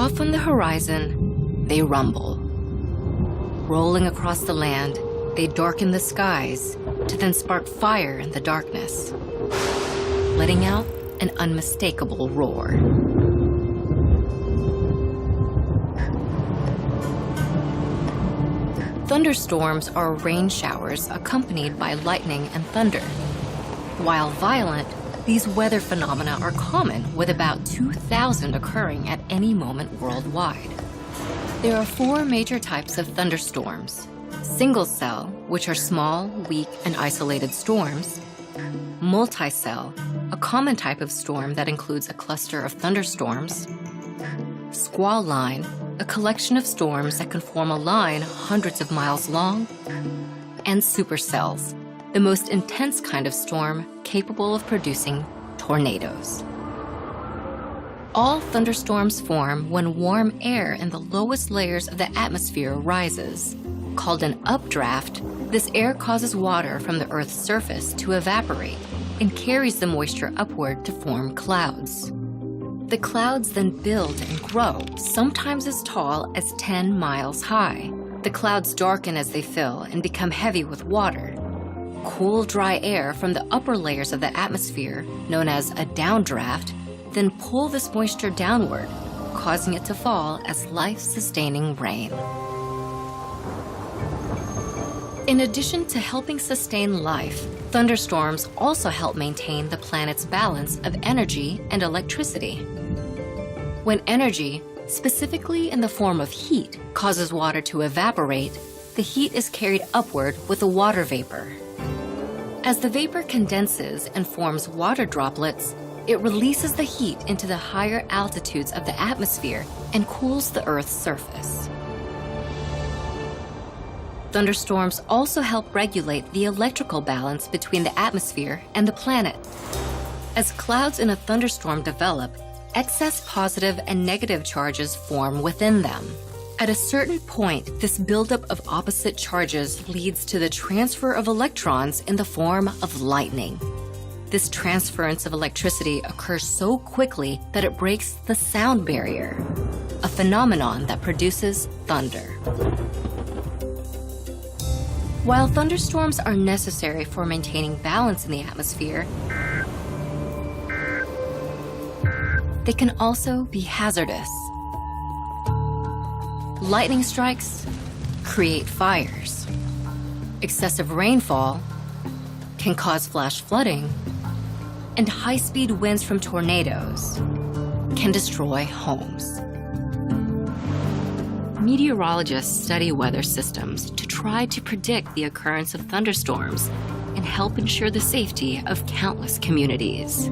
Off on the horizon, they rumble. Rolling across the land, they darken the skies to then spark fire in the darkness, letting out an unmistakable roar. Thunderstorms are rain showers accompanied by lightning and thunder. While violent, these weather phenomena are common, with about 2,000 occurring at any moment worldwide. There are 4 major types of thunderstorms: single cell, which are small, weak, and isolated storms; multi-cell, a common type of storm that includes a cluster of thunderstorms; squall line, a collection of storms that can form a line hundreds of miles long; and supercells, the most intense kind of storm capable of producing tornadoes. All thunderstorms form when warm air in the lowest layers of the atmosphere rises. Called an updraft, this air causes water from the Earth's surface to evaporate and carries the moisture upward to form clouds. The clouds then build and grow, sometimes as tall as 10 miles high. The clouds darken as they fill and become heavy with water. Cool, dry air from the upper layers of the atmosphere, known as a downdraft, then pull this moisture downward, causing it to fall as life-sustaining rain. In addition to helping sustain life, thunderstorms also help maintain the planet's balance of energy and electricity. When energy, specifically in the form of heat, causes water to evaporate, the heat is carried upward with the water vapor. As the vapor condenses and forms water droplets, it releases the heat into the higher altitudes of the atmosphere and cools the Earth's surface. Thunderstorms also help regulate the electrical balance between the atmosphere and the planet. As clouds in a thunderstorm develop, excess positive and negative charges form within them. At a certain point, this buildup of opposite charges leads to the transfer of electrons in the form of lightning. This transference of electricity occurs so quickly that it breaks the sound barrier, a phenomenon that produces thunder. While thunderstorms are necessary for maintaining balance in the atmosphere, they can also be hazardous. Lightning strikes create fires. Excessive rainfall can cause flash flooding, and high-speed winds from tornadoes can destroy homes. Meteorologists study weather systems to try to predict the occurrence of thunderstorms and help ensure the safety of countless communities.